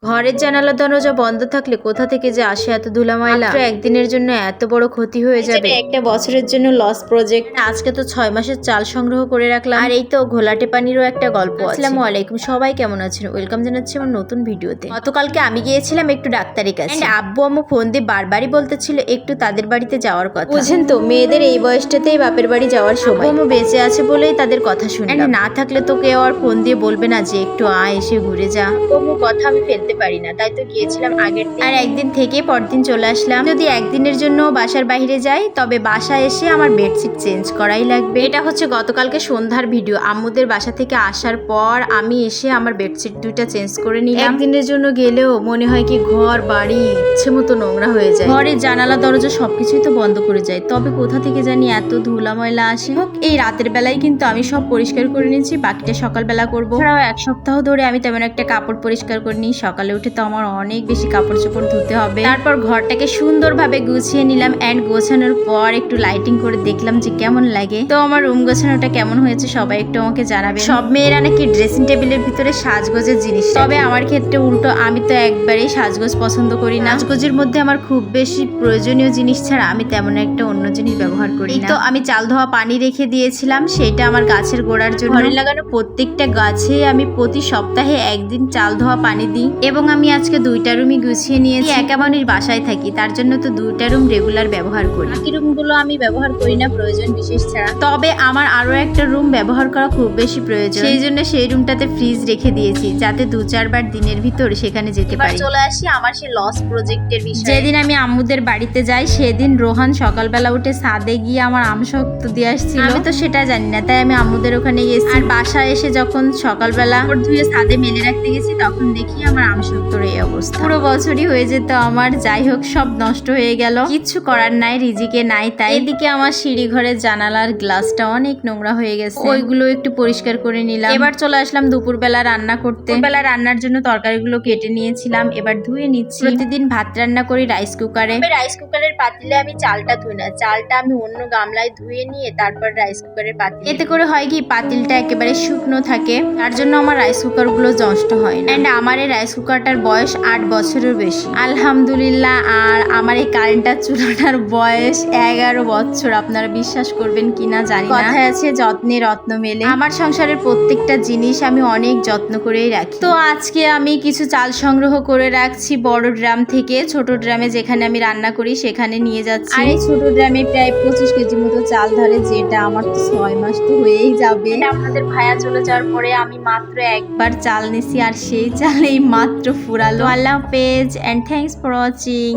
ঘরের জানালা দরজা বন্ধ থাকলে কোথা থেকে যে আসে এত ধুলা ময়লা। একদিনের জন্য এত বড় ক্ষতি হয়ে যাবে, একটা বছরের জন্য লস প্রজেক্ট। আজকে তো 6 মাসের চাল সংগ্রহ করে রাখলাম, আর এই তো ঘোলাটে পানিরও একটা গল্প। আসসালামু আলাইকুম, সবাই কেমন আছেন? ওয়েলকাম জানাচ্ছি আমার নতুন ভিডিওতে। গতকালকে আমি গিয়েছিলাম একটু ডাক্তারের কাছে। আব্বু আম্মু ফোন দিয়ে বারবারই বলতেছিল একটু তাদের বাড়িতে যাওয়ার কথা। বুঝেন তো, মেয়েদের এই বয়সটাতেই বাপের বাড়ি যাওয়ার সময়। আম্মু বেঁচে আছে বলেই তাদের কথা শুনলাম, না থাকলে তো কেউ আর ফোন দিয়ে বলবে না যে একটু এসে ঘুরে যা। আম্মু কথা আমি ফেলতে পারি না, তাই তো গিয়েছিলাম আগের দিন, আর একদিন থেকে পরদিন চলে আসলাম। যদি একদিনের জন্য বাসার বাইরে যাই তবে বাসায় এসে আমার বেডশিট চেঞ্জ করাই লাগবে। এটা হচ্ছে গতকালকে সন্ধ্যার ভিডিও। আম্মুদের বাসা থেকে আসার পর আমি এসে আমার বেডশিট দুইটা চেঞ্জ করে নিলাম। একদিনের জন্য গেলেও মনে হয় কি ঘর বাড়ি ইচ্ছে মতো নোংরা হয়ে যায়। ঘরের জানালা দরজা সবকিছুই তো বন্ধ করে যায়, তবে কোথা থেকে জানি এত ধুলা ময়লা আসে। হোক, এই রাতের বেলায় কিন্তু আমি সব পরিষ্কার করে নিয়েছি, বাকিটা সকালবেলা করবো। এছাড়াও এক সপ্তাহ ধরে আমি তেমন একটা কাপড় পরিষ্কার করিনি। সকালে উঠে তো আমার অনেক বেশি কাপড় চোপড় ধুতে হবে। তারপর ঘরটাকে সুন্দরভাবে গুছিয়ে নিলাম, এন্ড গোছানোর পর একটু লাইটিং করে দেখলাম যে কেমন লাগে। তো আমার রুম গোছানোটা কেমন হয়েছে সবাই একটু আমাকে জানাবে। সব মেয়েরা নাকি ড্রেসিং টেবিলের ভিতরে সাজগোজের জিনিস, তবে আমার ক্ষেত্রে উল্টো। আমি তো একবারেই সাজগোজ পছন্দ করি না। সাজগোজের মধ্যে আমার খুব বেশি প্রয়োজনীয় জিনিস ছাড়া আমি তেমন একটা অন্য জিনিস ব্যবহার করি না। তো আমি চাল ধোয়া পানি রেখে দিয়েছিলাম, সেটা আমার গাছের গোড়ার জন্য। ঘরে লাগানো প্রত্যেকটা গাছে আমি প্রতি সপ্তাহে একদিন চাল ধোয়া পানি দিই। এবং আমি আজকে 2টা রুমই গুছিয়ে নিয়েছি। একা মানুষ বাসায় থাকি, তার জন্য তো 2টা রুম রেগুলার ব্যবহার করি। বাকি রুমগুলো আমি ব্যবহার করি না প্রয়োজন বিশেষ ছাড়া। তবে আমার আরো একটা রুম ব্যবহার করা খুব বেশি প্রয়োজন, সেই জন্য সেই রুমটাতে ফ্রিজ রেখে দিয়েছি যাতে 2-4 বার দিনের ভিতর সেখানে যেতে পারি। চলে আসি আমার সেই লস প্রজেক্টের বিষয়ে। যেদিন আমি আম্মুদের বাড়িতে যাই সেদিন রোহান সকালবেলা উঠে ছাদে গিয়ে আমার আম শক্ত দিয়ে আসছিল। আমি তো সেটা জানি না, তাই আমি আম্মুদের ওখানে গেছি। আর বাসায় এসে যখন সকালবেলা ধুয়ে ছাদে মেলে রাখতে গেছি তখন দেখি আমার আম শক্তর এই অবস্থা। পুরো বছরই হয়ে যেত আমার, যাই হোক সব নষ্ট হয়ে গেল, কিচ্ছু করার নাই, রিজিকে নাই। তাই এদিকে আমার সিঁড়ি ঘরের জানালার গ্লাসটা অনেক নোংরা হয়ে গেছে, ওইগুলো একটু পরিষ্কার করে নিলাম। এবার চলে আসলাম দুপুরবেলা রান্না করতে। দুপুরবেলা রান্নার জন্য তরকারিগুলো কেটে নিয়েছিলাম, এবার ধুয়ে নিচ্ছি। প্রতিদিন ভাত রান্না করি রাইস কুকারে। রাইস কুকারের পাতিলে আমি চালটা ধুই না, চালটা আমি অন্য গামলায় ধুয়ে নিয়ে তারপর রাইস কুকারের পাতিলে। এতে করে হয় কি পাতিলটা একেবারে শুকনো থাকে, তার জন্য আমার রাইস কুকার গুলো নষ্ট হয় না। এন্ড আমার এই রাইস কুকারটার বয়স 8 বছরের বেশি আলহামদুলিল্লাহ। আর আমার এই কারেন্টার চুলাটার বয়স 11 বছর। আপনারা বিশ্বাস করবেন কিনা জানি না। কথায় আছে যত্নে রত্ন মেলে। আমার সংসারের প্রত্যেকটা জিনিস আমি অনেক যত্ন করেই রাখি। তো আজকে আমি কিছু চাল সংগ্রহ করে রাখছি বড় ড্রাম থেকে। ছোট ড্রামে যেখানে আমি রান্না করি সেখানে নিয়ে যাচ্ছি। আর এই ছোট ড্রামে প্রায় 25 কেজি মতো চাল ধরে, যেটা আমার তো 6 মাস তো হয়েই যাবে। আপনাদের ভাইয়া চলে যাওয়ার পরে আমি মাত্র একবার চাল নিছি, আর সেই চালেই মাত্র ফুরালো। আল্লাহ হাফেজ এন্ড থ্যাঙ্কস ফর ওয়াচিং।